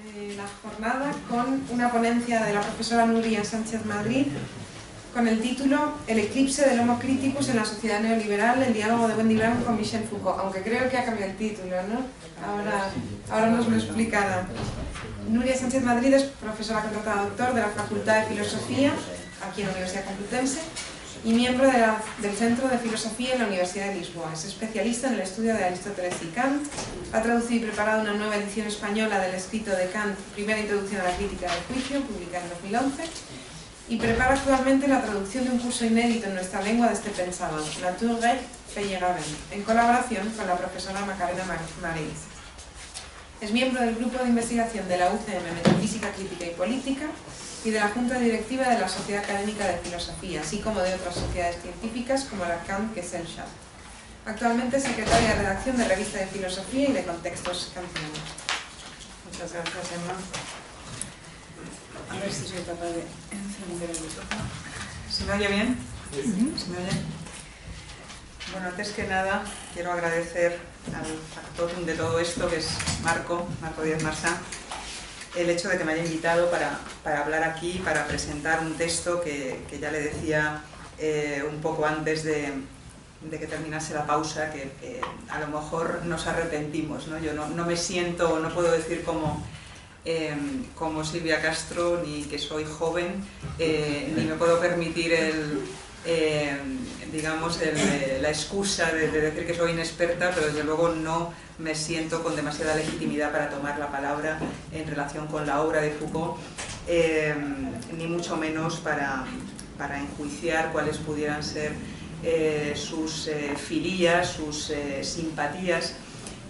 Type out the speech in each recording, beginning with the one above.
la jornada con una ponencia de la profesora Núria Sánchez Madrid con el título El eclipse del Homo Criticus en la sociedad neoliberal, el diálogo de Wendy Brown con Michel Foucault, aunque creo que ha cambiado el título, ¿no? Ahora nos lo explicará. Núria Sánchez Madrid es profesora contratada doctor de la Facultad de Filosofía, aquí en la Universidad Complutense, y miembro del Centro de Filosofía en la Universidad de Lisboa. Es especialista en el estudio de Aristóteles y Kant, ha traducido y preparado una nueva edición española del escrito de Kant, Primera Introducción a la Crítica del Juicio, publicada en 2011, y prepara actualmente la traducción de un curso inédito en nuestra lengua de este pensador, Naturrecht Feyerabend, en colaboración con la profesora Macarena Mareis. Es miembro del grupo de investigación de la UCM Metafísica, Crítica y Política y de la Junta Directiva de la Sociedad Académica de Filosofía, así como de otras sociedades científicas como la Kant-Gesellschaft. Actualmente es secretaria de redacción de Revista de Filosofía y de Contextos Kantianos. Muchas gracias, Emma. A ver si soy capaz de encender el micrófono. ¿Se me oye bien? ¿Se me oye? Bueno, antes que nada, quiero agradecer al factotum de todo esto, que es Marco Díaz Marsá, el hecho de que me haya invitado para hablar aquí, para presentar un texto que ya le decía un poco antes de que terminase la pausa, que a lo mejor nos arrepentimos, ¿no? Yo no me siento, no puedo decir como Silvia Castro, ni que soy joven, ni me puedo permitir la excusa de decir que soy inexperta, pero desde luego no me siento con demasiada legitimidad para tomar la palabra en relación con la obra de Foucault, ni mucho menos para enjuiciar cuáles pudieran ser sus filías, sus simpatías,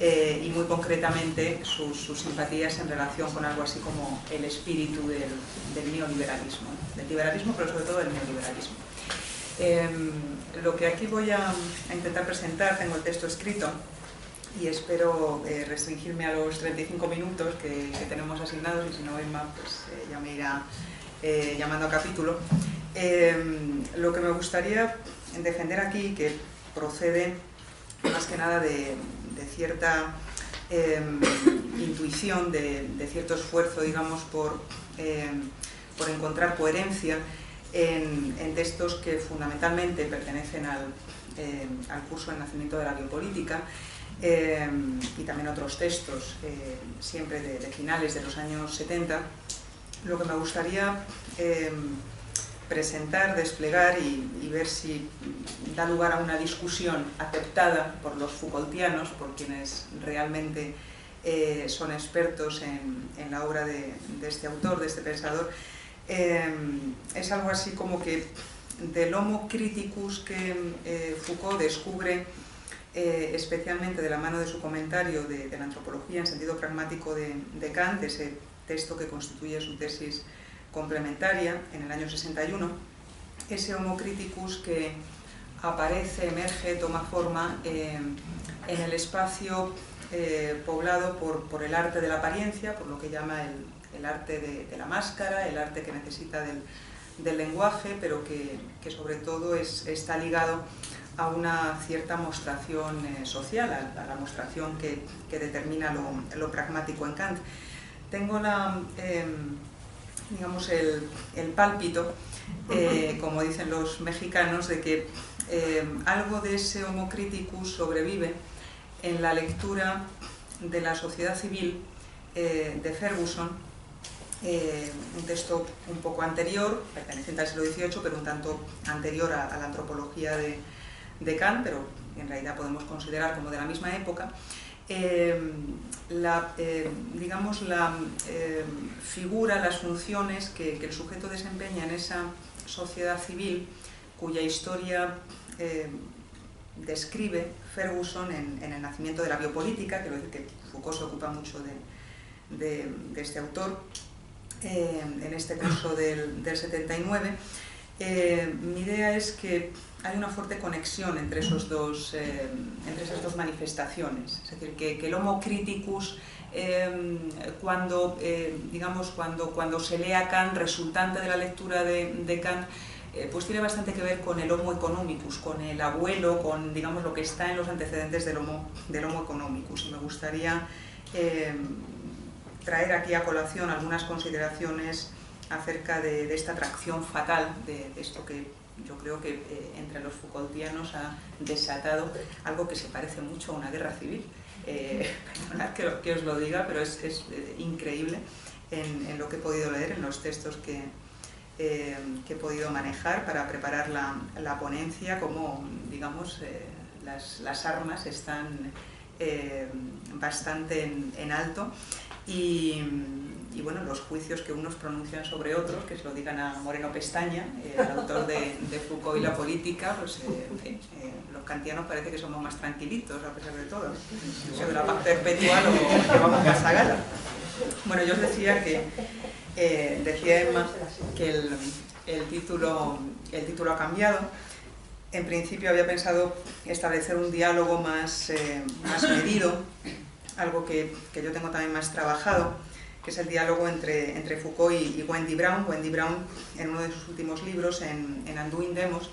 y muy concretamente sus simpatías en relación con algo así como el espíritu del neoliberalismo, del liberalismo, pero sobre todo del neoliberalismo. Lo que aquí voy a intentar presentar, tengo el texto escrito y espero restringirme a los 35 minutos que tenemos asignados, y si no, Emma pues, ya me irá llamando a capítulo. Lo que me gustaría defender aquí, que procede más que nada de cierta intuición, de cierto esfuerzo, digamos, por encontrar coherencia en textos que fundamentalmente pertenecen al curso El nacimiento de la biopolítica, y también otros textos, siempre de finales de los años 70. Lo que me gustaría presentar, desplegar y ver si da lugar a una discusión aceptada por los Foucaultianos, por quienes realmente son expertos en la obra de este autor, de este pensador, es algo así como que del Homo Criticus que Foucault descubre especialmente de la mano de su comentario de la antropología en sentido pragmático de Kant, ese texto que constituye su tesis complementaria en el año 61, ese Homo Criticus que aparece, emerge, toma forma en el espacio poblado por el arte de la apariencia, por lo que llama el arte de la máscara, el arte que necesita del lenguaje, pero que sobre todo está ligado a una cierta mostración social, a la mostración que determina lo pragmático en Kant. Tengo digamos el pálpito, como dicen los mexicanos, de que algo de ese Homo Criticus sobrevive en la lectura de La sociedad civil de Ferguson, un texto un poco anterior, perteneciente al siglo XVIII, pero un tanto anterior a la antropología de Kant, pero en realidad podemos considerar como de la misma época. Digamos la figura, las funciones que el sujeto desempeña en esa sociedad civil, cuya historia describe Ferguson en El nacimiento de la biopolítica, quiero decir que Foucault se ocupa mucho de este autor en este curso del 79. Mi idea es que hay una fuerte conexión entre esas dos manifestaciones, es decir, que el Homo Criticus, cuando se lee a Kant, resultante de la lectura de Kant, pues tiene bastante que ver con el Homo economicus, con el abuelo, con, digamos, lo que está en los antecedentes del Homo economicus. Y me gustaría traer aquí a colación algunas consideraciones acerca de esta atracción fatal, de esto que yo creo que entre los Foucaultianos ha desatado algo que se parece mucho a una guerra civil. Perdonad que os lo diga, pero es increíble en lo que he podido leer, en los textos que he podido manejar para preparar la ponencia, como, digamos, las armas están bastante en alto y bueno, los juicios que unos pronuncian sobre otros, que se lo digan a Moreno Pestaña, el autor de Foucault y la política, pues los kantianos parece que somos más tranquilitos a pesar de todo. Eso de la paz perpetua lo llevamos más a gala. Bueno, yo os decía que decía Emma que el título ha cambiado. En principio había pensado establecer un diálogo más medido, algo que yo tengo también más trabajado, que es el diálogo entre Foucault y Wendy Brown. Wendy Brown, en uno de sus últimos libros, en Undoing Demos,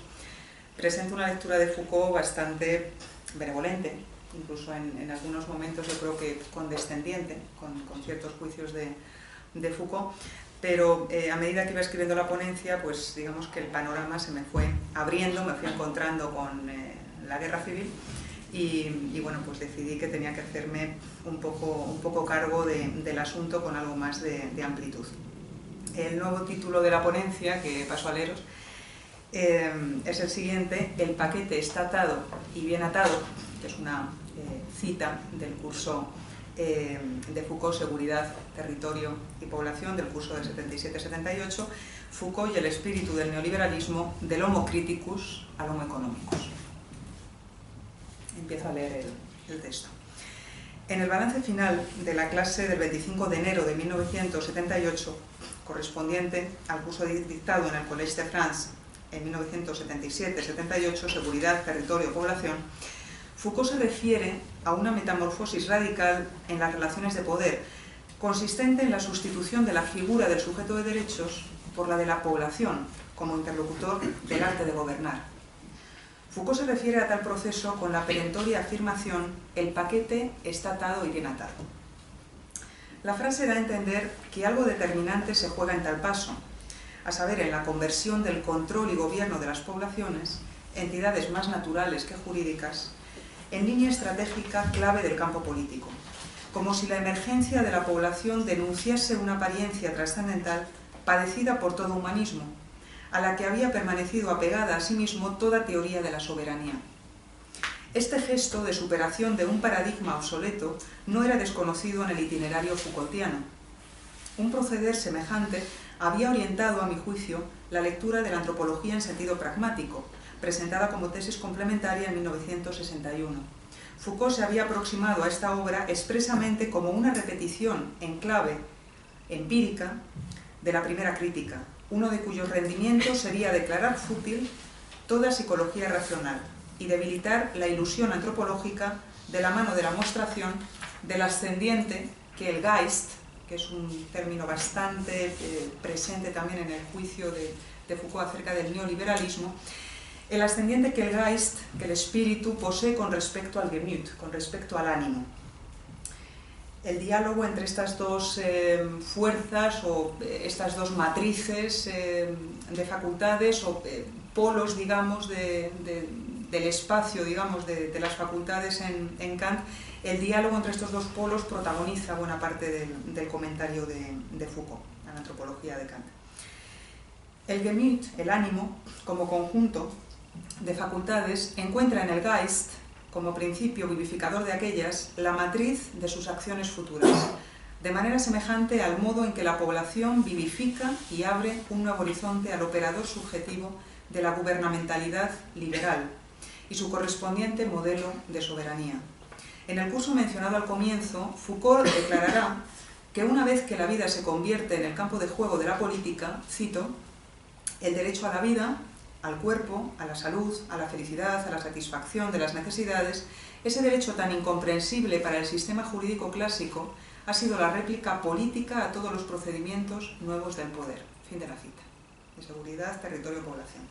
presenta una lectura de Foucault bastante benevolente, incluso en algunos momentos yo creo que condescendiente, con ciertos juicios de Foucault, pero a medida que iba escribiendo la ponencia, pues digamos que el panorama se me fue abriendo, me fui encontrando con la guerra civil y bueno, pues decidí que tenía que hacerme un poco cargo del asunto con algo más de amplitud. El nuevo título de la ponencia, que paso a leeros, es el siguiente: El paquete está atado y bien atado, que es una cita del curso de Foucault, Seguridad, Territorio y Población, del curso del 77-78, Foucault y el espíritu del neoliberalismo, del Homo Criticus al Homo Economicus. Empiezo a leer el texto. En el balance final de la clase del 25 de enero de 1978, correspondiente al curso dictado en el Collège de France en 1977-78, Seguridad, Territorio y Población, Foucault se refiere a una metamorfosis radical en las relaciones de poder, consistente en la sustitución de la figura del sujeto de derechos por la de la población como interlocutor del arte de gobernar. Foucault se refiere a tal proceso con la perentoria afirmación: el paquete está atado y bien atado. La frase da a entender que algo determinante se juega en tal paso, a saber, en la conversión del control y gobierno de las poblaciones, entidades más naturales que jurídicas, en línea estratégica clave del campo político, como si la emergencia de la población denunciase una apariencia trascendental padecida por todo humanismo, a la que había permanecido apegada a sí mismo toda teoría de la soberanía. Este gesto de superación de un paradigma obsoleto no era desconocido en el itinerario Foucaultiano. Un proceder semejante había orientado, a mi juicio, la lectura de la antropología en sentido pragmático, presentada como tesis complementaria en 1961. Foucault se había aproximado a esta obra expresamente como una repetición en clave empírica de la primera crítica, uno de cuyos rendimientos sería declarar fútil toda psicología racional y debilitar la ilusión antropológica de la mano de la mostración del ascendiente que el Geist, que es un término bastante presente también en el juicio de Foucault acerca del neoliberalismo, el ascendiente que el Geist, que el espíritu, posee con respecto al Gemüt, con respecto al ánimo. El diálogo entre estas dos fuerzas o estas dos matrices de facultades o polos, digamos, del espacio, digamos, de las facultades en Kant, el diálogo entre estos dos polos protagoniza buena parte del comentario de Foucault, a la antropología de Kant. El Gemüt, el ánimo, como conjunto de facultades, encuentra en el Geist, como principio vivificador de aquellas, la matriz de sus acciones futuras, de manera semejante al modo en que la población vivifica y abre un nuevo horizonte al operador subjetivo de la gubernamentalidad liberal y su correspondiente modelo de soberanía. En el curso mencionado al comienzo, Foucault declarará que una vez que la vida se convierte en el campo de juego de la política, cito, el derecho a la vida, al cuerpo, a la salud, a la felicidad, a la satisfacción de las necesidades, ese derecho tan incomprensible para el sistema jurídico clásico ha sido la réplica política a todos los procedimientos nuevos del poder. Fin de la cita. De seguridad, territorio, población.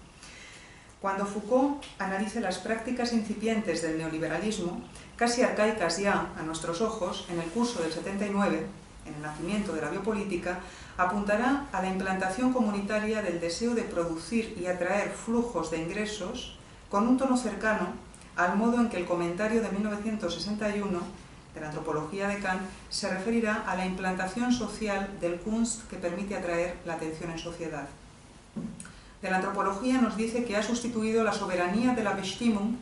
Cuando Foucault analice las prácticas incipientes del neoliberalismo, casi arcaicas ya a nuestros ojos, en el curso del 79, en el nacimiento de la biopolítica, apuntará a la implantación comunitaria del deseo de producir y atraer flujos de ingresos con un tono cercano al modo en que el comentario de 1961 de la antropología de Kant se referirá a la implantación social del Kunst que permite atraer la atención en sociedad. De la antropología nos dice que ha sustituido la soberanía de la Bestimmung,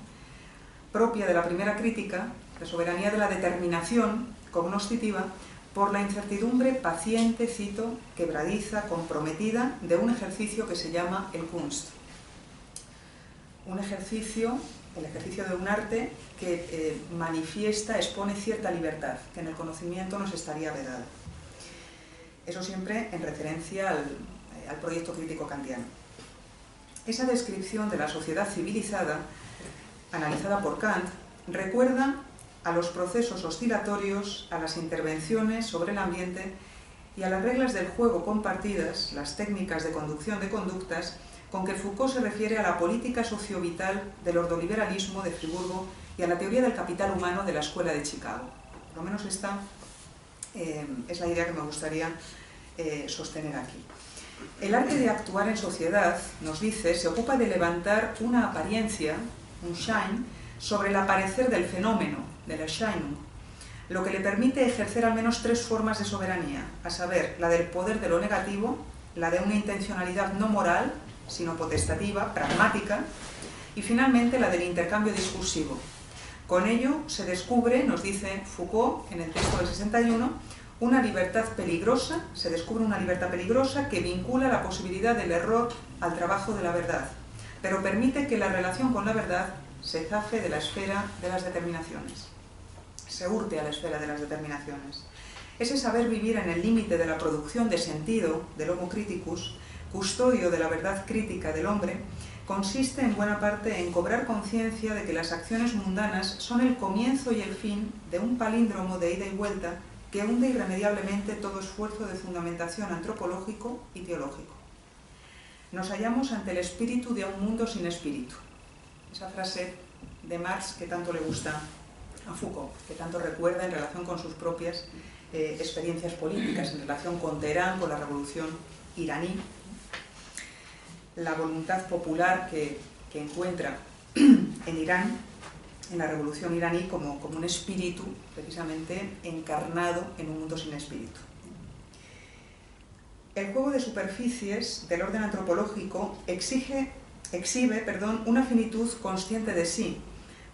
propia de la primera crítica, la soberanía de la determinación cognoscitiva, por la incertidumbre paciente, cito, quebradiza, comprometida de un ejercicio que se llama el Kunst. Un ejercicio, el ejercicio de un arte que manifiesta, expone cierta libertad, que en el conocimiento nos estaría vedada. Eso siempre en referencia al proyecto crítico kantiano. Esa descripción de la sociedad civilizada, analizada por Kant, recuerda a los procesos oscilatorios, a las intervenciones sobre el ambiente y a las reglas del juego compartidas, las técnicas de conducción de conductas, con que Foucault se refiere a la política sociovital del ordoliberalismo de Friburgo y a la teoría del capital humano de la Escuela de Chicago. Por lo menos esta es la idea que me gustaría sostener aquí. El arte de actuar en sociedad, nos dice, se ocupa de levantar una apariencia, un Schein, sobre el aparecer del fenómeno, de la Erscheinung, lo que le permite ejercer al menos tres formas de soberanía, a saber, la del poder de lo negativo, la de una intencionalidad no moral, sino potestativa, pragmática, y finalmente la del intercambio discursivo. Con ello se descubre, nos dice Foucault en el texto del 61, una libertad peligrosa, se descubre una libertad peligrosa que vincula la posibilidad del error al trabajo de la verdad, pero permite que la relación con la verdad se zafe de la esfera de las determinaciones, se hurte a la esfera de las determinaciones. Ese saber vivir en el límite de la producción de sentido del Homo criticus, custodio de la verdad crítica del hombre, consiste en buena parte en cobrar conciencia de que las acciones mundanas son el comienzo y el fin de un palíndromo de ida y vuelta que hunde irremediablemente todo esfuerzo de fundamentación antropológico y teológico. Nos hallamos ante el espíritu de un mundo sin espíritu. Esa frase de Marx que tanto le gusta a Foucault, que tanto recuerda en relación con sus propias experiencias políticas, en relación con Teherán, con la revolución iraní, la voluntad popular que encuentra en Irán, en la revolución iraní, como un espíritu precisamente encarnado en un mundo sin espíritu. El juego de superficies del orden antropológico exhibe una finitud consciente de sí,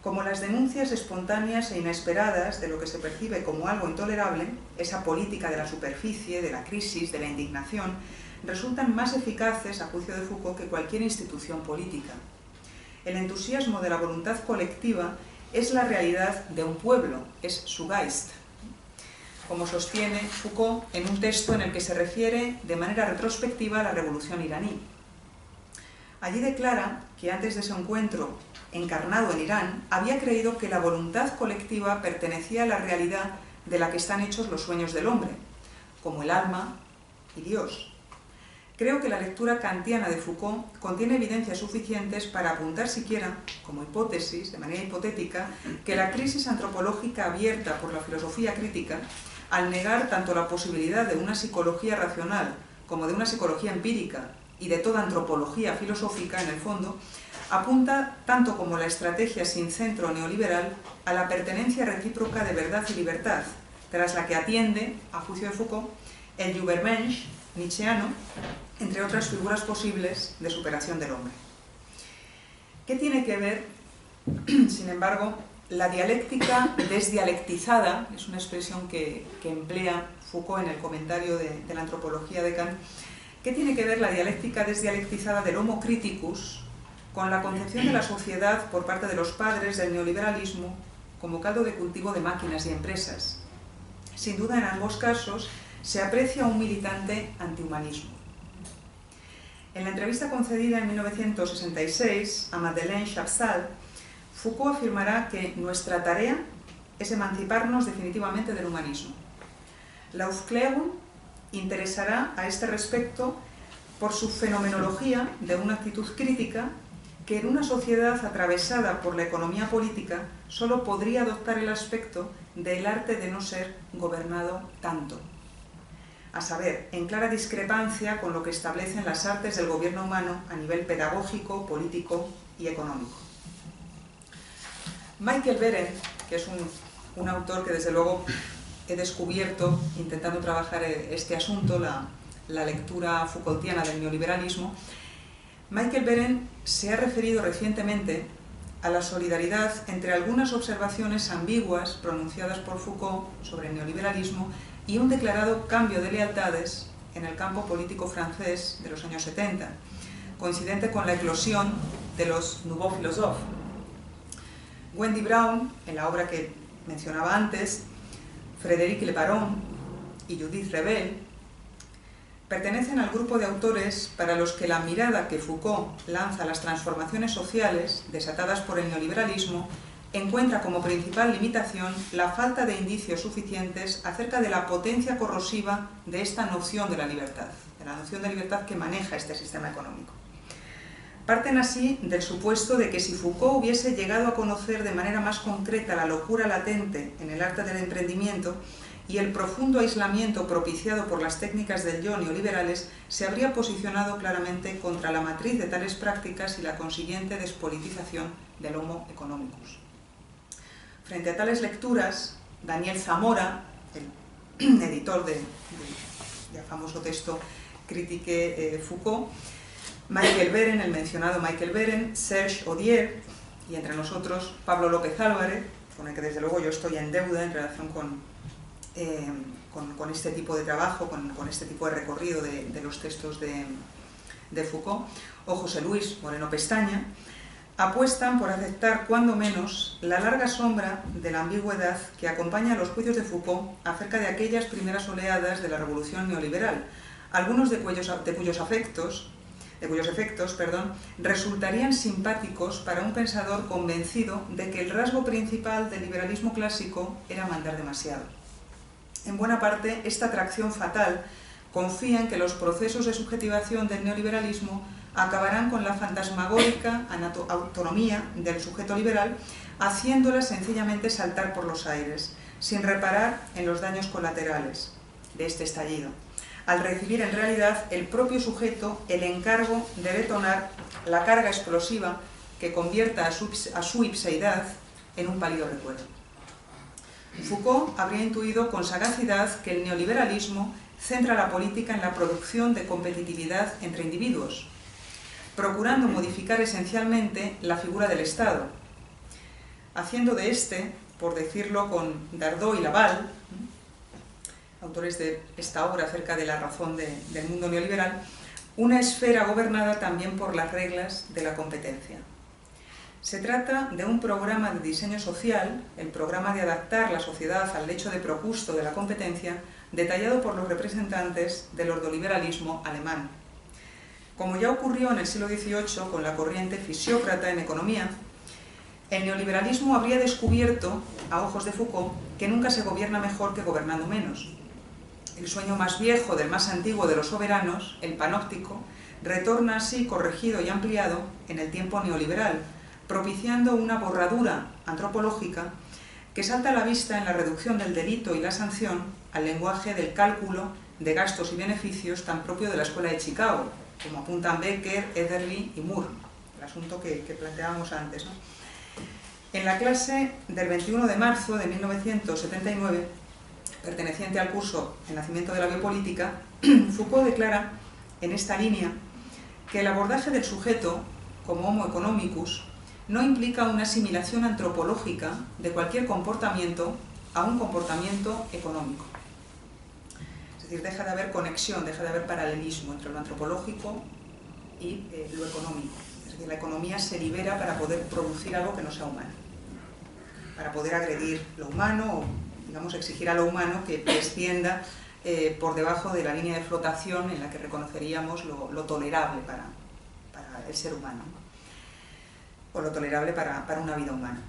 como las denuncias espontáneas e inesperadas de lo que se percibe como algo intolerable, esa política de la superficie, de la crisis, de la indignación, resultan más eficaces, a juicio de Foucault, que cualquier institución política. El entusiasmo de la voluntad colectiva es la realidad de un pueblo, es su Geist, como sostiene Foucault en un texto en el que se refiere de manera retrospectiva a la revolución iraní. Allí declara que antes de ese encuentro encarnado en Irán, había creído que la voluntad colectiva pertenecía a la realidad de la que están hechos los sueños del hombre, como el alma y Dios. Creo que la lectura kantiana de Foucault contiene evidencias suficientes para apuntar siquiera, como hipótesis, de manera hipotética, que la crisis antropológica abierta por la filosofía crítica, al negar tanto la posibilidad de una psicología racional como de una psicología empírica y de toda antropología filosófica, en el fondo, apunta, tanto como la estrategia sin centro neoliberal, a la pertenencia recíproca de verdad y libertad, tras la que atiende, a juicio de Foucault, el Übermensch nietzscheano, entre otras figuras posibles de superación del hombre. ¿Qué tiene que ver, sin embargo, la dialéctica desdialectizada, es una expresión que emplea Foucault en el comentario de la antropología de Kant, ¿qué tiene que ver la dialéctica desdialectizada del Homo criticus con la concepción de la sociedad por parte de los padres del neoliberalismo como caldo de cultivo de máquinas y empresas? Sin duda, en ambos casos, se aprecia un militante antihumanismo. En la entrevista concedida en 1966 a Madeleine Chapsal, Foucault afirmará que nuestra tarea es emanciparnos definitivamente del humanismo. La Aufklärung interesará a este respecto por su fenomenología de una actitud crítica que en una sociedad atravesada por la economía política solo podría adoptar el aspecto del arte de no ser gobernado tanto. a saber, en clara discrepancia con lo que establecen las artes del gobierno humano a nivel pedagógico, político y económico. Michael Berendt, que es un autor que desde luego he descubierto intentando trabajar este asunto, la lectura Foucaultiana del neoliberalismo, Michael Berendt se ha referido recientemente a la solidaridad entre algunas observaciones ambiguas pronunciadas por Foucault sobre el neoliberalismo y un declarado cambio de lealtades en el campo político francés de los años 70, coincidente con la eclosión de los Nouveaux Philosophes. Wendy Brown, en la obra que mencionaba antes, Frédéric Le Baron y Judith Rebel, pertenecen al grupo de autores para los que la mirada que Foucault lanza a las transformaciones sociales desatadas por el neoliberalismo encuentra como principal limitación la falta de indicios suficientes acerca de la potencia corrosiva de esta noción de la libertad que maneja este sistema económico. Parten así del supuesto de que si Foucault hubiese llegado a conocer de manera más concreta la locura latente en el arte del emprendimiento y el profundo aislamiento propiciado por las técnicas del yo neoliberales, se habría posicionado claramente contra la matriz de tales prácticas y la consiguiente despolitización del homo economicus. Frente a tales lecturas, Daniel Zamora, el editor del famoso texto Critique Foucault, Michael Berendt, el mencionado Michael Berendt, Serge Audier y entre nosotros Pablo López Álvarez, con el que desde luego yo estoy en deuda en relación con este tipo de trabajo, con este tipo de recorrido de los textos de Foucault, o José Luis Moreno Pestaña, apuestan por aceptar cuando menos la larga sombra de la ambigüedad que acompaña a los juicios de Foucault acerca de aquellas primeras oleadas de la revolución neoliberal, algunos de cuyos efectos resultarían simpáticos para un pensador convencido de que el rasgo principal del liberalismo clásico era mandar demasiado. En buena parte, esta atracción fatal confía en que los procesos de subjetivación del neoliberalismo acabarán con la fantasmagórica autonomía del sujeto liberal, haciéndola sencillamente saltar por los aires, sin reparar en los daños colaterales de este estallido, al recibir en realidad el propio sujeto el encargo de detonar la carga explosiva que convierta a su ipseidad en un pálido recuerdo. Foucault habría intuido con sagacidad que el neoliberalismo centra la política en la producción de competitividad entre individuos, procurando modificar esencialmente la figura del Estado, haciendo de este, por decirlo con Dardot y Laval, autores de esta obra acerca de la razón del mundo neoliberal, una esfera gobernada también por las reglas de la competencia. Se trata de un programa de diseño social, el programa de adaptar la sociedad al lecho de Procusto de la competencia, detallado por los representantes del ordoliberalismo alemán. Como ya ocurrió en el siglo XVIII con la corriente fisiócrata en economía, el neoliberalismo habría descubierto, a ojos de Foucault, que nunca se gobierna mejor que gobernando menos. El sueño más viejo del más antiguo de los soberanos, el panóptico, retorna así corregido y ampliado en el tiempo neoliberal, propiciando una borradura antropológica que salta a la vista en la reducción del delito y la sanción al lenguaje del cálculo de gastos y beneficios tan propio de la Escuela de Chicago, como apuntan Becker, Ederle y Moore, el asunto que planteábamos antes, ¿no? En la clase del 21 de marzo de 1979, perteneciente al curso El nacimiento de la biopolítica, Foucault declara, en esta línea, que el abordaje del sujeto como homo economicus no implica una asimilación antropológica de cualquier comportamiento a un comportamiento económico. Es decir, deja de haber conexión, deja de haber paralelismo entre lo antropológico y lo económico. Es decir, la economía se libera para poder producir algo que no sea humano, para poder agredir lo humano o, digamos, exigir a lo humano que descienda por debajo de la línea de flotación en la que reconoceríamos lo tolerable para el ser humano, o lo tolerable para una vida humana.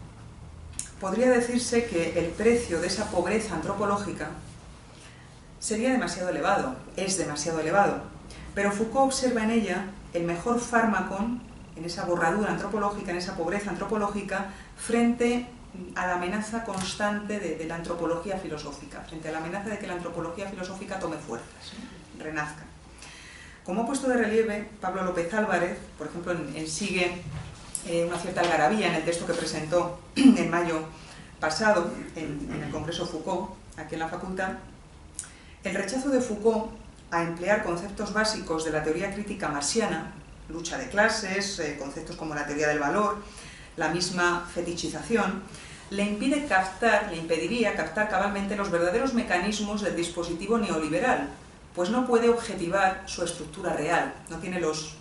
Podría decirse que el precio de esa pobreza antropológica sería demasiado elevado, es demasiado elevado, pero Foucault observa en ella el mejor fármaco, en esa borradura antropológica, en esa pobreza antropológica, frente a la amenaza constante de la antropología filosófica, frente a la amenaza de que la antropología filosófica tome fuerzas, renazca. Como ha puesto de relieve Pablo López Álvarez, por ejemplo, sigue una cierta algarabía en el texto que presentó en mayo pasado en el Congreso Foucault, aquí en la facultad, el rechazo de Foucault a emplear conceptos básicos de la teoría crítica marxiana, lucha de clases, conceptos como la teoría del valor, la misma fetichización, le impediría captar cabalmente los verdaderos mecanismos del dispositivo neoliberal, pues no puede objetivar su estructura real, no tiene los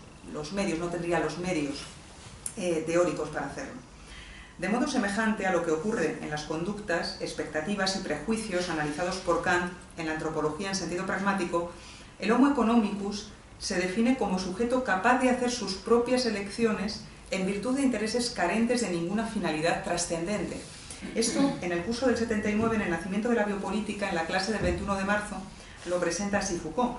medios, no tendría los medios teóricos para hacerlo. De modo semejante a lo que ocurre en las conductas, expectativas y prejuicios analizados por Kant en la antropología en sentido pragmático, el Homo economicus se define como sujeto capaz de hacer sus propias elecciones en virtud de intereses carentes de ninguna finalidad trascendente. Esto, en el curso del 79, en el nacimiento de la biopolítica, en la clase del 21 de marzo, lo presenta así Foucault.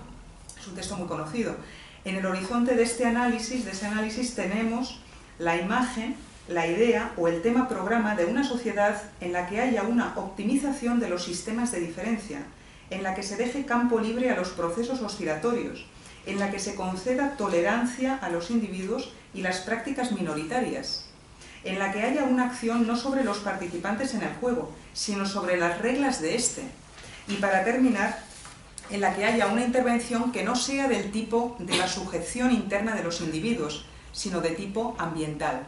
Es un texto muy conocido. En el horizonte de ese análisis tenemos la imagen, la idea o el tema programa de una sociedad en la que haya una optimización de los sistemas de diferencia, en la que se deje campo libre a los procesos oscilatorios, en la que se conceda tolerancia a los individuos y las prácticas minoritarias, en la que haya una acción no sobre los participantes en el juego, sino sobre las reglas de este, y para terminar, en la que haya una intervención que no sea del tipo de la sujeción interna de los individuos, sino de tipo ambiental.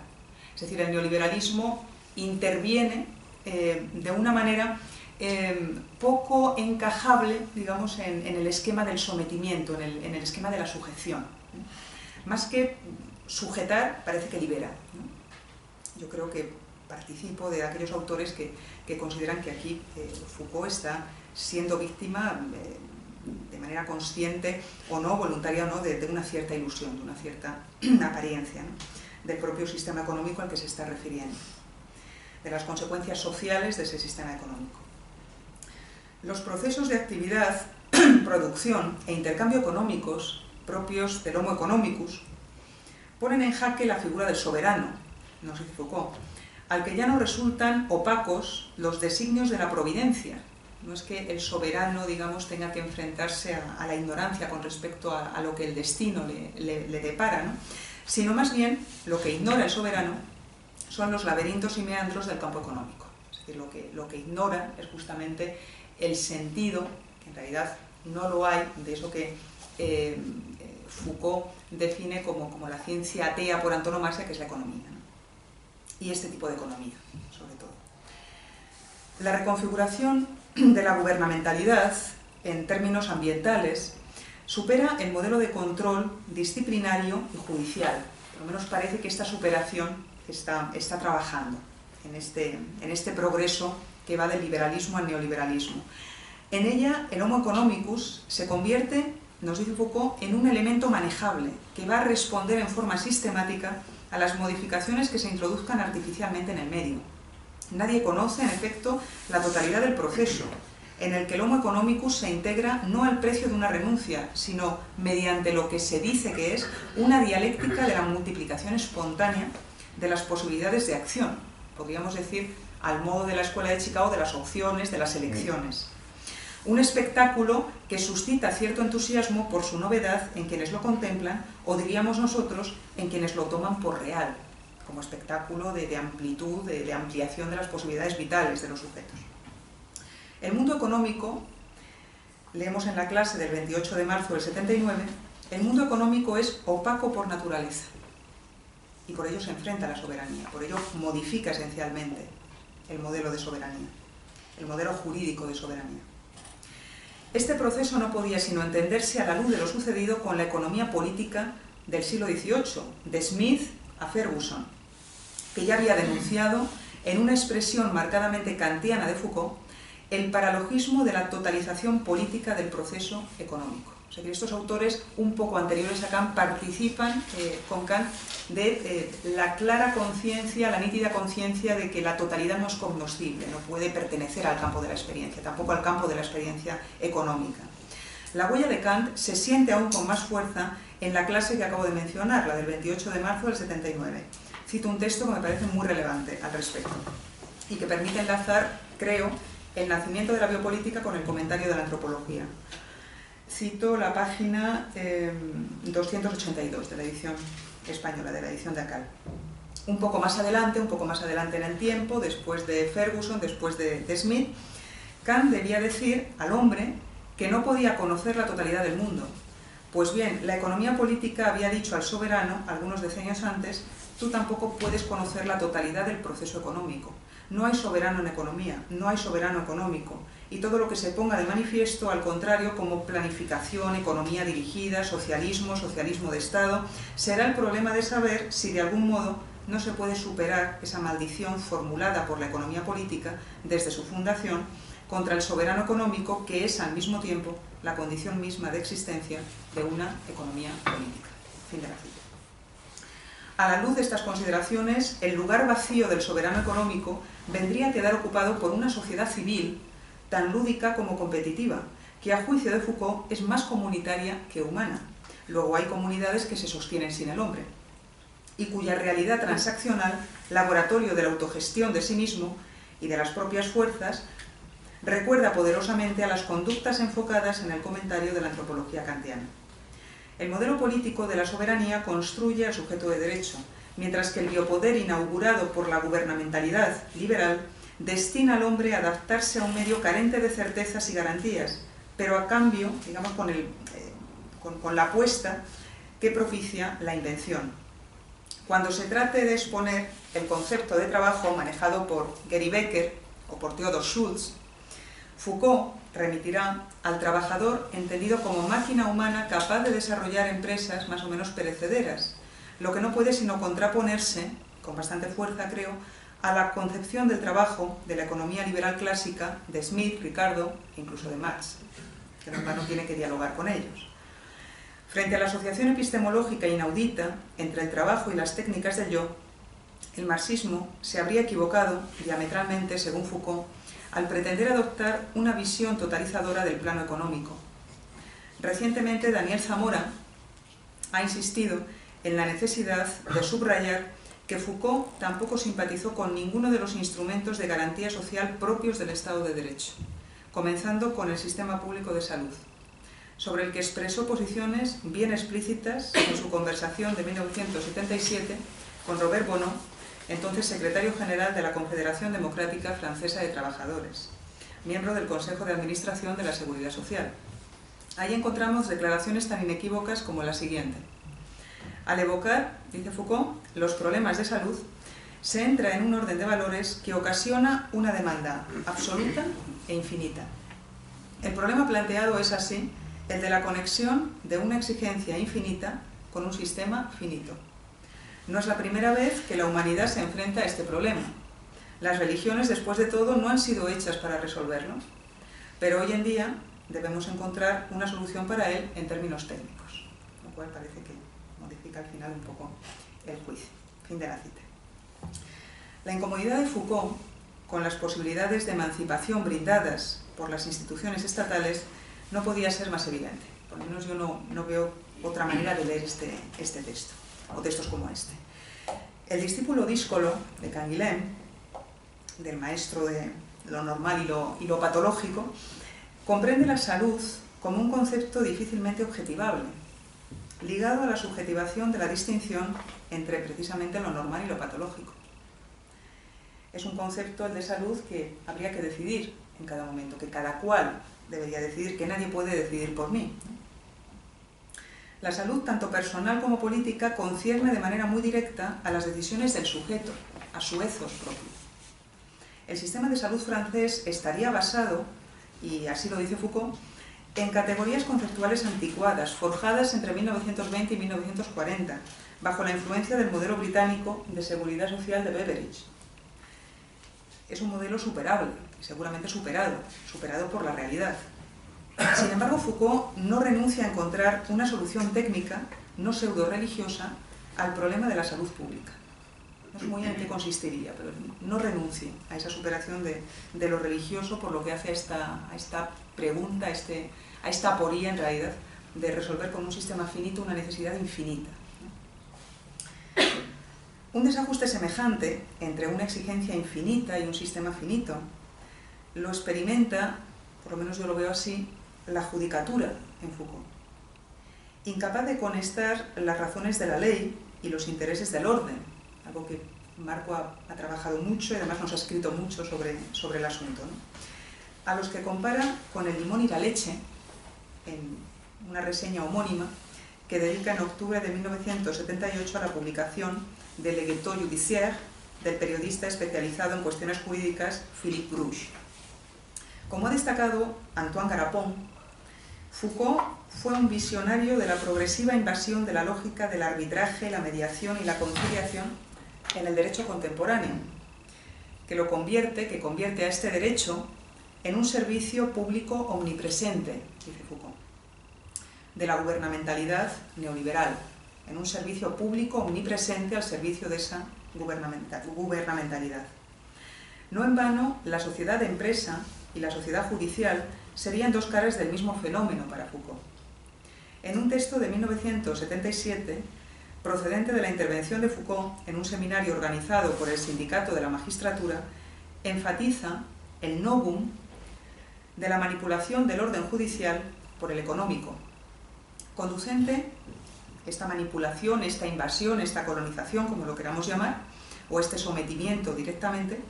Es decir, el neoliberalismo interviene de una manera poco encajable, digamos, en el esquema del sometimiento, en el esquema de la sujeción. Más que sujetar, parece que libera, ¿no? Yo creo que participo de aquellos autores que consideran que aquí Foucault está siendo víctima de manera consciente o no, voluntaria o no, de una cierta ilusión, de una cierta apariencia, ¿no?, del propio sistema económico al que se está refiriendo, de las consecuencias sociales de ese sistema económico. Los procesos de actividad, producción e intercambio económicos propios del Homo economicus ponen en jaque la figura del soberano, nos dice Foucault, al que ya no resultan opacos los designios de la providencia. No es que el soberano, digamos, tenga que enfrentarse a la ignorancia con respecto a lo que el destino le depara, ¿no?, sino más bien lo que ignora el soberano son los laberintos y meandros del campo económico. Es decir, lo que ignora es justamente el sentido, que en realidad no lo hay, de eso que Foucault define como la ciencia atea por antonomasia, que es la economía, ¿no?, y este tipo de economía, sobre todo. La reconfiguración de la gubernamentalidad en términos ambientales supera el modelo de control disciplinario y judicial. Por lo menos parece que esta superación está trabajando en este progreso que va del liberalismo al neoliberalismo. En ella, el Homo economicus se convierte, nos dice Foucault, en un elemento manejable que va a responder en forma sistemática a las modificaciones que se introduzcan artificialmente en el medio. Nadie conoce, en efecto, la totalidad del proceso, en el que el Homo economicus se integra no al precio de una renuncia, sino mediante lo que se dice que es una dialéctica de la multiplicación espontánea de las posibilidades de acción. Podríamos decir, al modo de la Escuela de Chicago, de las opciones, de las elecciones. Un espectáculo que suscita cierto entusiasmo por su novedad en quienes lo contemplan, o diríamos nosotros, en quienes lo toman por real, como espectáculo de amplitud, de ampliación de las posibilidades vitales de los sujetos. El mundo económico, leemos en la clase del 28 de marzo del 79, el mundo económico es opaco por naturaleza y por ello se enfrenta a la soberanía, por ello modifica esencialmente el modelo de soberanía, el modelo jurídico de soberanía. Este proceso no podía sino entenderse a la luz de lo sucedido con la economía política del siglo XVIII, de Smith a Ferguson, que ya había denunciado, en una expresión marcadamente kantiana de Foucault, el paralogismo de la totalización política del proceso económico. O sea que estos autores, un poco anteriores a Kant, participan con Kant de la clara conciencia, la nítida conciencia de que la totalidad no es cognoscible, no puede pertenecer al campo de la experiencia, tampoco al campo de la experiencia económica. La huella de Kant se siente aún con más fuerza en la clase que acabo de mencionar, la del 28 de marzo del 79. Cito un texto que me parece muy relevante al respecto. y que permite enlazar, creo, el nacimiento de la biopolítica con el comentario de la antropología. Cito la página 282 de la edición española, de la edición de Acal. Un poco más adelante en el tiempo, después de Ferguson, después de Smith, Kant debía decir al hombre que no podía conocer la totalidad del mundo. Pues bien, la economía política había dicho al soberano, algunos decenios antes, tú tampoco puedes conocer la totalidad del proceso económico. No hay soberano en economía, no hay soberano económico. Y todo lo que se ponga de manifiesto, al contrario, como planificación, economía dirigida, socialismo, socialismo de Estado, será el problema de saber si de algún modo no se puede superar esa maldición formulada por la economía política desde su fundación contra el soberano económico, que es al mismo tiempo la condición misma de existencia de una economía política. Fin de la cita. A la luz de estas consideraciones, el lugar vacío del soberano económico vendría a quedar ocupado por una sociedad civil tan lúdica como competitiva, que a juicio de Foucault es más comunitaria que humana. Luego hay comunidades que se sostienen sin el hombre, y cuya realidad transaccional, laboratorio de la autogestión de sí mismo y de las propias fuerzas, recuerda poderosamente a las conductas enfocadas en el comentario de la antropología kantiana. El modelo político de la soberanía construye al sujeto de derecho, mientras que el biopoder inaugurado por la gubernamentalidad liberal destina al hombre a adaptarse a un medio carente de certezas y garantías, pero a cambio, digamos, con la apuesta que propicia la invención. Cuando se trate de exponer el concepto de trabajo manejado por Gary Becker o por Theodor Schultz, Foucault remitirá al trabajador entendido como máquina humana capaz de desarrollar empresas más o menos perecederas, lo que no puede sino contraponerse, con bastante fuerza creo, a la concepción del trabajo de la economía liberal clásica de Smith, Ricardo e incluso de Marx, que no tiene que dialogar con ellos. Frente a la asociación epistemológica inaudita entre el trabajo y las técnicas del yo, el marxismo se habría equivocado diametralmente, según Foucault, al pretender adoptar una visión totalizadora del plano económico. Recientemente, Daniel Zamora ha insistido en la necesidad de subrayar que Foucault tampoco simpatizó con ninguno de los instrumentos de garantía social propios del Estado de Derecho, comenzando con el sistema público de salud, sobre el que expresó posiciones bien explícitas en su conversación de 1977 con Robert Bonneau, entonces secretario general de la Confederación Democrática Francesa de Trabajadores, miembro del Consejo de Administración de la Seguridad Social. Ahí encontramos declaraciones tan inequívocas como la siguiente: al evocar, dice Foucault, los problemas de salud, se entra en un orden de valores que ocasiona una demanda absoluta e infinita. El problema planteado es así el de la conexión de una exigencia infinita con un sistema finito. No es la primera vez que la humanidad se enfrenta a este problema. Las religiones, después de todo, no han sido hechas para resolverlo, pero hoy en día debemos encontrar una solución para él en términos técnicos, lo cual parece que modifica al final un poco el juicio. Fin de la cita. La incomodidad de Foucault con las posibilidades de emancipación brindadas por las instituciones estatales no podía ser más evidente. Por lo menos yo no veo otra manera de leer este texto, o textos como este. El discípulo díscolo de Canguilhem, del maestro de lo normal y lo patológico, comprende la salud como un concepto difícilmente objetivable, ligado a la subjetivación de la distinción entre precisamente lo normal y lo patológico. Es un concepto, el de salud, que habría que decidir en cada momento, que cada cual debería decidir, que nadie puede decidir por mí. La salud, tanto personal como política, concierne de manera muy directa a las decisiones del sujeto, a su ethos propio. El sistema de salud francés estaría basado, y así lo dice Foucault, en categorías conceptuales anticuadas, forjadas entre 1920 y 1940, bajo la influencia del modelo británico de seguridad social de Beveridge. Es un modelo superable, y seguramente superado por la realidad. Sin embargo, Foucault no renuncia a encontrar una solución técnica, no pseudo-religiosa, al problema de la salud pública. No sé muy bien en qué consistiría, pero no renuncia a esa superación de lo religioso, por lo que hace a esta pregunta, a esta aporía en realidad, de resolver con un sistema finito una necesidad infinita. Un desajuste semejante entre una exigencia infinita y un sistema finito lo experimenta, por lo menos yo lo veo así, la judicatura en Foucault. Incapaz de conectar las razones de la ley y los intereses del orden, algo que Marco ha trabajado mucho y además nos ha escrito mucho sobre el asunto, ¿no? A los que compara con el limón y la leche, en una reseña homónima que dedica en octubre de 1978 a la publicación del Legato Judiciaire del periodista especializado en cuestiones jurídicas Philippe Bruch. Como ha destacado Antoine Garapon, Foucault fue un visionario de la progresiva invasión de la lógica del arbitraje, la mediación y la conciliación en el derecho contemporáneo, que convierte a este derecho en un servicio público omnipresente, dice Foucault, de la gubernamentalidad neoliberal, en un servicio público omnipresente al servicio de esa gubernamentalidad. No en vano, la sociedad de empresa y la sociedad judicial serían dos caras del mismo fenómeno para Foucault. En un texto de 1977, procedente de la intervención de Foucault en un seminario organizado por el Sindicato de la Magistratura, enfatiza el novum de la manipulación del orden judicial por el económico, conducente, esta manipulación, esta invasión, esta colonización, como lo queramos llamar, o este sometimiento directamente,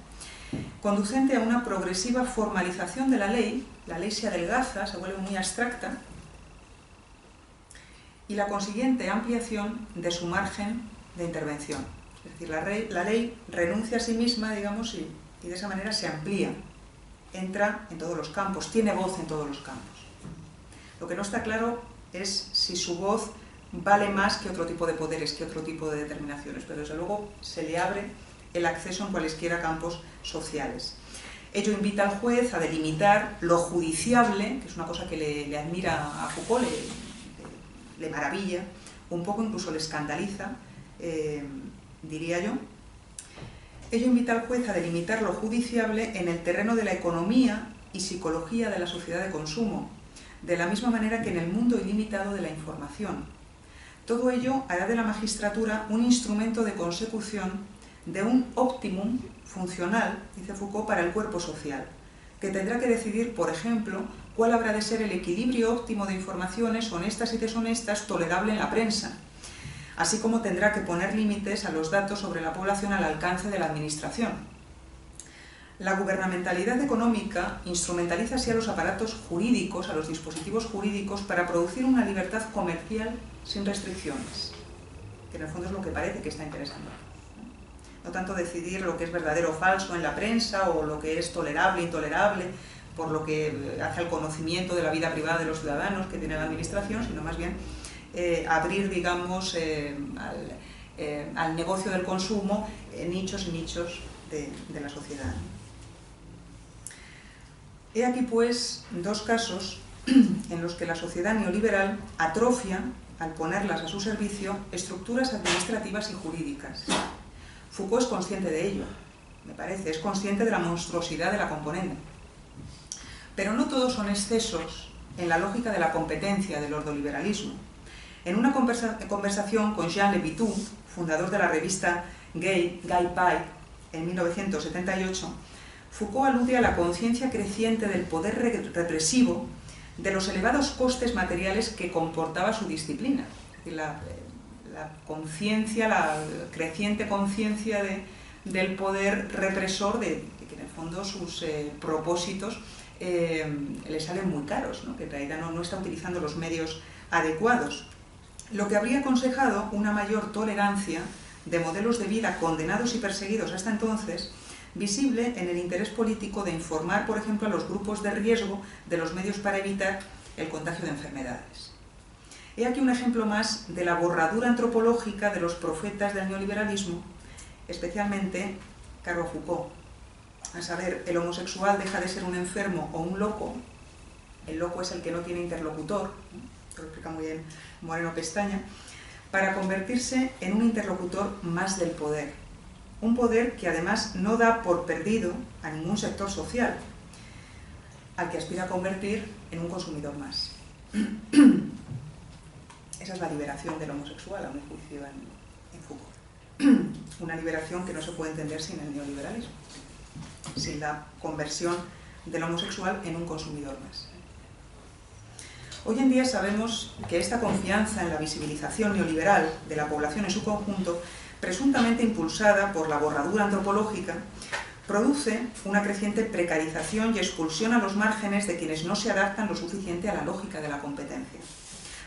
conducente a una progresiva formalización de la ley se adelgaza, se vuelve muy abstracta, y la consiguiente ampliación de su margen de intervención. Es decir, la ley renuncia a sí misma, digamos, y de esa manera se amplía, entra en todos los campos, tiene voz en todos los campos. Lo que no está claro es si su voz vale más que otro tipo de poderes, que otro tipo de determinaciones, pero desde luego se le abre el acceso en cualesquiera campos sociales. Ello invita al juez a delimitar lo judiciable, que es una cosa que le admira a Foucault, le maravilla, un poco incluso le escandaliza, diría yo. Ello invita al juez a delimitar lo judiciable en el terreno de la economía y psicología de la sociedad de consumo, de la misma manera que en el mundo ilimitado de la información. Todo ello hará de la magistratura un instrumento de consecución de un óptimum funcional, dice Foucault, para el cuerpo social, que tendrá que decidir, por ejemplo, cuál habrá de ser el equilibrio óptimo de informaciones honestas y deshonestas tolerable en la prensa, así como tendrá que poner límites a los datos sobre la población al alcance de la administración. La gubernamentalidad económica instrumentaliza así a los aparatos jurídicos, a los dispositivos jurídicos, para producir una libertad comercial sin restricciones, que en el fondo es lo que parece que está interesando. No tanto decidir lo que es verdadero o falso en la prensa, o lo que es tolerable e intolerable, por lo que hace al conocimiento de la vida privada de los ciudadanos que tiene la administración, sino más bien abrir, digamos, al negocio del consumo nichos y nichos de la sociedad. He aquí, pues, dos casos en los que la sociedad neoliberal atrofia, al ponerlas a su servicio, estructuras administrativas y jurídicas. Foucault es consciente de ello, me parece, es consciente de la monstruosidad de la componente. Pero no todos son excesos en la lógica de la competencia del ordoliberalismo. En una conversación con Jean Levitou, fundador de la revista Guy Pike, en 1978, Foucault alude a la conciencia creciente del poder represivo, de los elevados costes materiales que comportaba su disciplina. Es decir, la conciencia, la creciente conciencia del poder represor, de que en el fondo sus propósitos le salen muy caros, ¿no? Que en realidad no está utilizando los medios adecuados. Lo que habría aconsejado una mayor tolerancia de modelos de vida condenados y perseguidos hasta entonces, visible en el interés político de informar, por ejemplo, a los grupos de riesgo de los medios para evitar el contagio de enfermedades. He aquí un ejemplo más de la borradura antropológica de los profetas del neoliberalismo, especialmente Carlo Foucault. A saber, el homosexual deja de ser un enfermo o un loco, el loco es el que no tiene interlocutor, lo explica muy bien Moreno Pestaña, para convertirse en un interlocutor más del poder. Un poder que además no da por perdido a ningún sector social, al que aspira a convertir en un consumidor más. Esa es la liberación del homosexual, a mi juicio, en Foucault. una liberación que no se puede entender sin el neoliberalismo, sin la conversión del homosexual en un consumidor más. Hoy en día sabemos que esta confianza en la visibilización neoliberal de la población en su conjunto, presuntamente impulsada por la borradura antropológica, produce una creciente precarización y expulsión a los márgenes de quienes no se adaptan lo suficiente a la lógica de la competencia.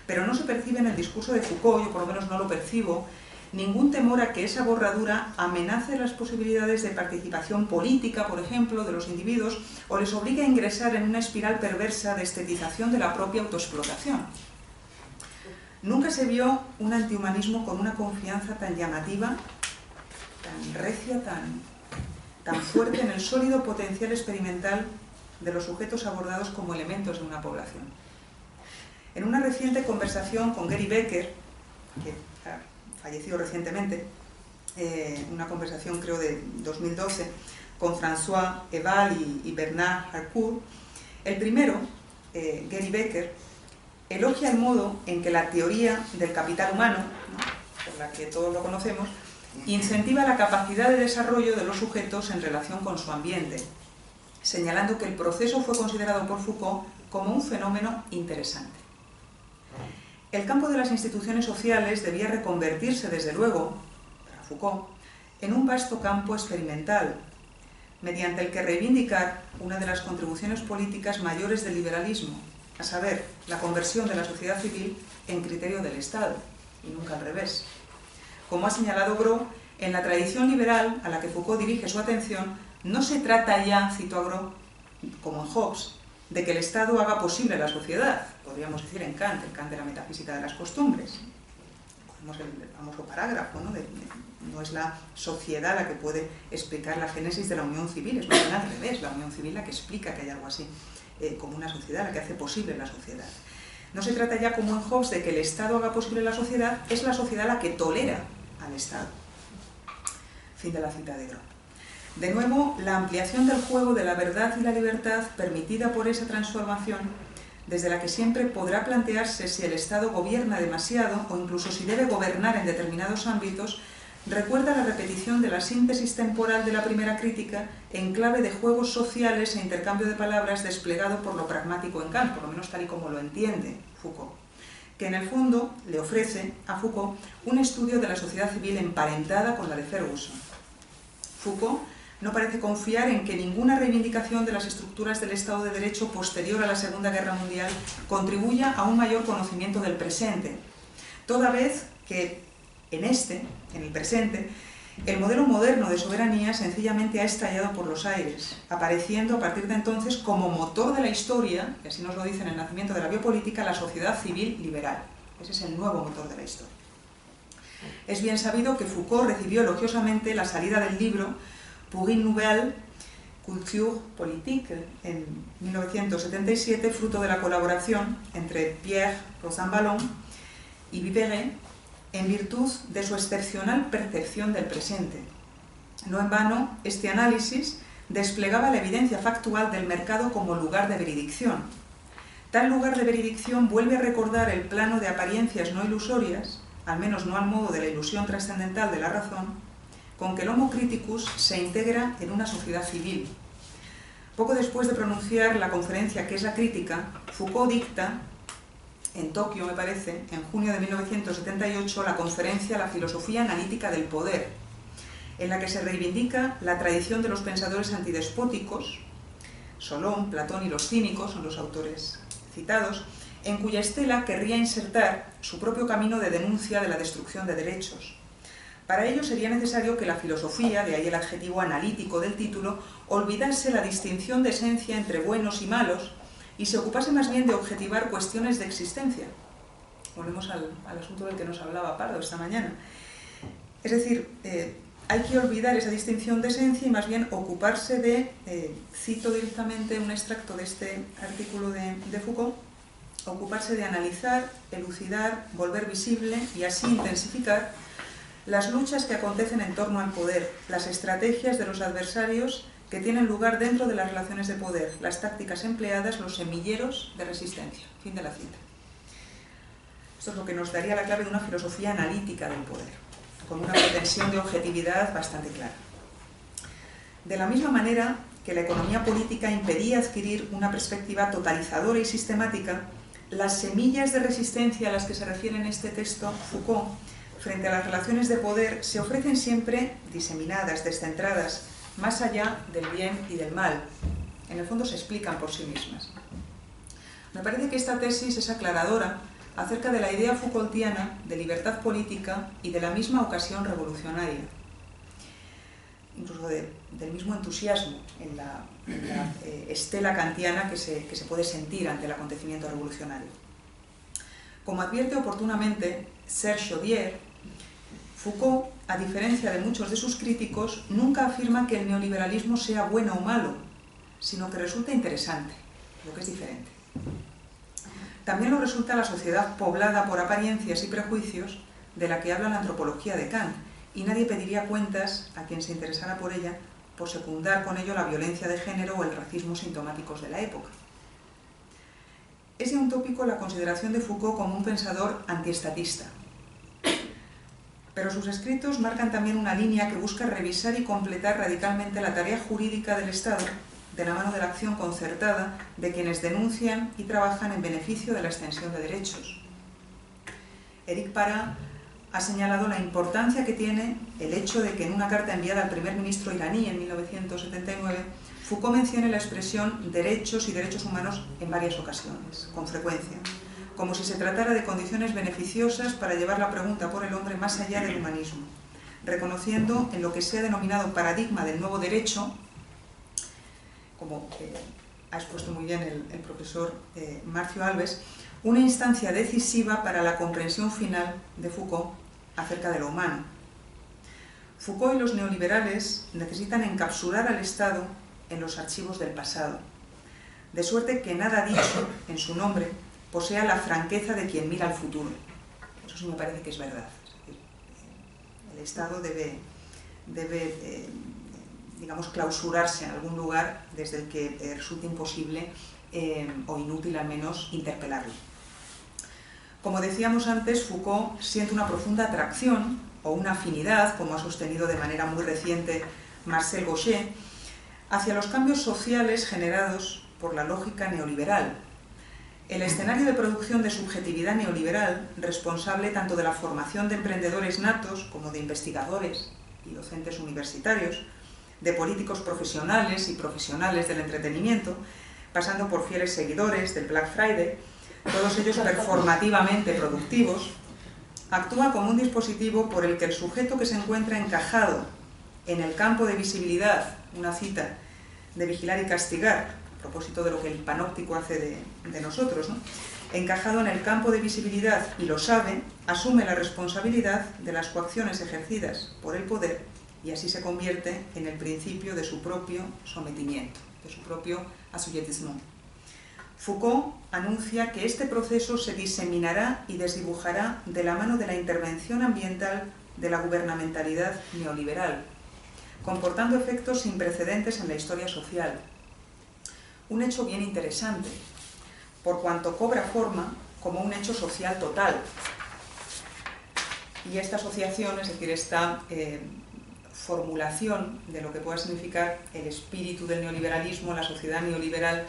Pero no se percibe en el discurso de Foucault, yo por lo menos no lo percibo, ningún temor a que esa borradura amenace las posibilidades de participación política, por ejemplo, de los individuos, o les obligue a ingresar en una espiral perversa de estetización de la propia autoexplotación. Nunca se vio un antihumanismo con una confianza tan llamativa, tan recia, tan fuerte en el sólido potencial experimental de los sujetos abordados como elementos de una población. En una reciente conversación con Gary Becker, que falleció recientemente, una conversación creo de 2012, con François Eval y Bernard Harcourt, el primero, Gary Becker, elogia el modo en que la teoría del capital humano, ¿no?, por la que todos lo conocemos, incentiva la capacidad de desarrollo de los sujetos en relación con su ambiente, señalando que el proceso fue considerado por Foucault como un fenómeno interesante. El campo de las instituciones sociales debía reconvertirse, desde luego, para Foucault, en un vasto campo experimental, mediante el que reivindicar una de las contribuciones políticas mayores del liberalismo, a saber, la conversión de la sociedad civil en criterio del Estado, y nunca al revés. Como ha señalado Gros, en la tradición liberal a la que Foucault dirige su atención, no se trata ya, cito a Gros, como en Hobbes, de que el Estado haga posible la sociedad, podríamos decir en Kant, el Kant de la metafísica de las costumbres. Tenemos el famoso parágrafo, ¿no? No es la sociedad la que puede explicar la génesis de la unión civil, es más bien al revés, la unión civil la que explica que hay algo así como una sociedad, la que hace posible la sociedad. No se trata ya, como en Hobbes, de que el Estado haga posible la sociedad, es la sociedad la que tolera al Estado. Fin de la cita de Gros. De nuevo, la ampliación del juego de la verdad y la libertad permitida por esa transformación, desde la que siempre podrá plantearse si el Estado gobierna demasiado o incluso si debe gobernar en determinados ámbitos, recuerda la repetición de la síntesis temporal de la primera crítica en clave de juegos sociales e intercambio de palabras desplegado por lo pragmático en Kant, por lo menos tal y como lo entiende Foucault, que en el fondo le ofrece a Foucault un estudio de la sociedad civil emparentada con la de Ferguson. Foucault no parece confiar en que ninguna reivindicación de las estructuras del Estado de Derecho posterior a la Segunda Guerra Mundial contribuya a un mayor conocimiento del presente, toda vez que en el presente, el modelo moderno de soberanía sencillamente ha estallado por los aires, apareciendo a partir de entonces como motor de la historia, y así nos lo dice en El nacimiento de la biopolítica, la sociedad civil liberal. Ese es el nuevo motor de la historia. Es bien sabido que Foucault recibió elogiosamente la salida del libro Pour une nouvelle culture politique en 1977, fruto de la colaboración entre Pierre Rosanvallon y Viveret, en virtud de su excepcional percepción del presente. No en vano, este análisis desplegaba la evidencia factual del mercado como lugar de veridicción. Tal lugar de veridicción vuelve a recordar el plano de apariencias no ilusorias, al menos no al modo de la ilusión trascendental de la razón, con que el Homo Criticus se integra en una sociedad civil. Poco después de pronunciar la conferencia que es la crítica, Foucault dicta, en Tokio me parece, en junio de 1978, la conferencia La filosofía analítica del poder, en la que se reivindica la tradición de los pensadores antidespóticos, Solón, Platón y los cínicos, son los autores citados, en cuya estela querría insertar su propio camino de denuncia de la destrucción de derechos. Para ello sería necesario que la filosofía, de ahí el adjetivo analítico del título, olvidase la distinción de esencia entre buenos y malos y se ocupase más bien de objetivar cuestiones de existencia. Volvemos al asunto del que nos hablaba Pardo esta mañana. Es decir, hay que olvidar esa distinción de esencia y más bien ocuparse de, cito directamente un extracto de este artículo de Foucault, ocuparse de analizar, elucidar, volver visible y así intensificar las luchas que acontecen en torno al poder, las estrategias de los adversarios que tienen lugar dentro de las relaciones de poder, las tácticas empleadas, los semilleros de resistencia. Fin de la cita. Esto es lo que nos daría la clave de una filosofía analítica del poder. con una pretensión de objetividad bastante clara. De la misma manera que la economía política impedía adquirir una perspectiva totalizadora y sistemática, las semillas de resistencia a las que se refiere en este texto Foucault frente a las relaciones de poder se ofrecen siempre diseminadas, descentradas, más allá del bien y del mal. En el fondo se explican por sí mismas. Me parece que esta tesis es aclaradora acerca de la idea Foucaultiana de libertad política y de la misma ocasión revolucionaria, incluso del mismo entusiasmo en la estela kantiana que se puede sentir ante el acontecimiento revolucionario. Como advierte oportunamente Serge Chaudière, Foucault, a diferencia de muchos de sus críticos, nunca afirma que el neoliberalismo sea bueno o malo, sino que resulta interesante, lo que es diferente. También lo resulta la sociedad poblada por apariencias y prejuicios de la que habla la antropología de Kant, y nadie pediría cuentas a quien se interesara por ella por secundar con ello la violencia de género o el racismo sintomáticos de la época. Es ya un tópico la consideración de Foucault como un pensador antiestatista, pero sus escritos marcan también una línea que busca revisar y completar radicalmente la tarea jurídica del Estado de la mano de la acción concertada de quienes denuncian y trabajan en beneficio de la extensión de derechos. Éric Parra ha señalado la importancia que tiene el hecho de que en una carta enviada al primer ministro iraní en 1979, Foucault mencione la expresión derechos y derechos humanos en varias ocasiones, con frecuencia, como si se tratara de condiciones beneficiosas para llevar la pregunta por el hombre más allá del humanismo, reconociendo en lo que se ha denominado paradigma del nuevo derecho, como ha expuesto muy bien el profesor Marcio Alves, una instancia decisiva para la comprensión final de Foucault acerca de lo humano. Foucault y los neoliberales necesitan encapsular al Estado en los archivos del pasado, de suerte que nada dicho en su nombre posea la franqueza de quien mira al futuro. Eso sí me parece que es verdad. El Estado debe digamos, clausurarse en algún lugar desde el que resulte imposible o inútil al menos interpelarlo. Como decíamos antes, Foucault siente una profunda atracción o una afinidad, como ha sostenido de manera muy reciente Marcel Gauchet, hacia los cambios sociales generados por la lógica neoliberal. El escenario de producción de subjetividad neoliberal, responsable tanto de la formación de emprendedores natos como de investigadores y docentes universitarios, de políticos profesionales y profesionales del entretenimiento, pasando por fieles seguidores del Black Friday, todos ellos performativamente productivos, actúa como un dispositivo por el que el sujeto que se encuentra encajado en el campo de visibilidad, una cita de Vigilar y Castigar, a propósito de lo que el panóptico hace de nosotros, ¿no? Encajado en el campo de visibilidad y lo sabe, asume la responsabilidad de las coacciones ejercidas por el poder y así se convierte en el principio de su propio sometimiento, de su propio assujettissement. Foucault anuncia que este proceso se diseminará y desdibujará de la mano de la intervención ambiental de la gubernamentalidad neoliberal, comportando efectos sin precedentes en la historia social. Un hecho bien interesante, por cuanto cobra forma como un hecho social total. Y esta asociación, es decir, esta formulación de lo que pueda significar el espíritu del neoliberalismo, la sociedad neoliberal,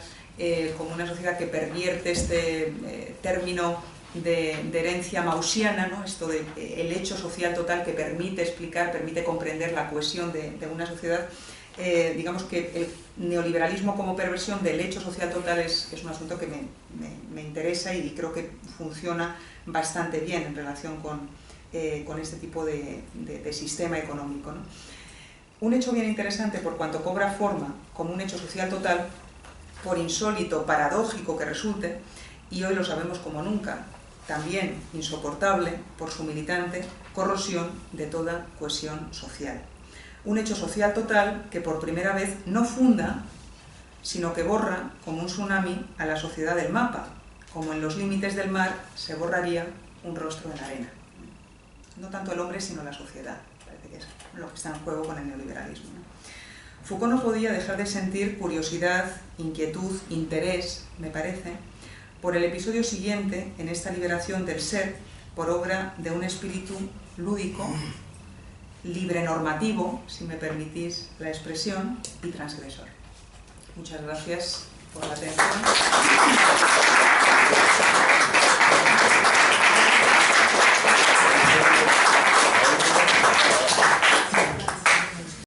como una sociedad que pervierte este término de herencia maussiana, ¿no? Esto de el hecho social total que permite explicar, permite comprender la cohesión de una sociedad. Digamos que el neoliberalismo como perversión del hecho social total es un asunto que me interesa y creo que funciona bastante bien en relación con este tipo de sistema económico, ¿no? Un hecho bien interesante por cuanto cobra forma como un hecho social total, por insólito, paradójico que resulte, y hoy lo sabemos como nunca, también insoportable por su militante corrosión de toda cohesión social. Un hecho social total que por primera vez no funda, sino que borra como un tsunami a la sociedad del mapa, como en los límites del mar se borraría un rostro en la arena. No tanto el hombre, sino la sociedad. Parece que es lo que está en juego con el neoliberalismo, ¿no? Foucault no podía dejar de sentir curiosidad, inquietud, interés, me parece, por el episodio siguiente en esta liberación del ser por obra de un espíritu lúdico libre normativo, si me permitís la expresión, y transgresor. Muchas gracias por la atención.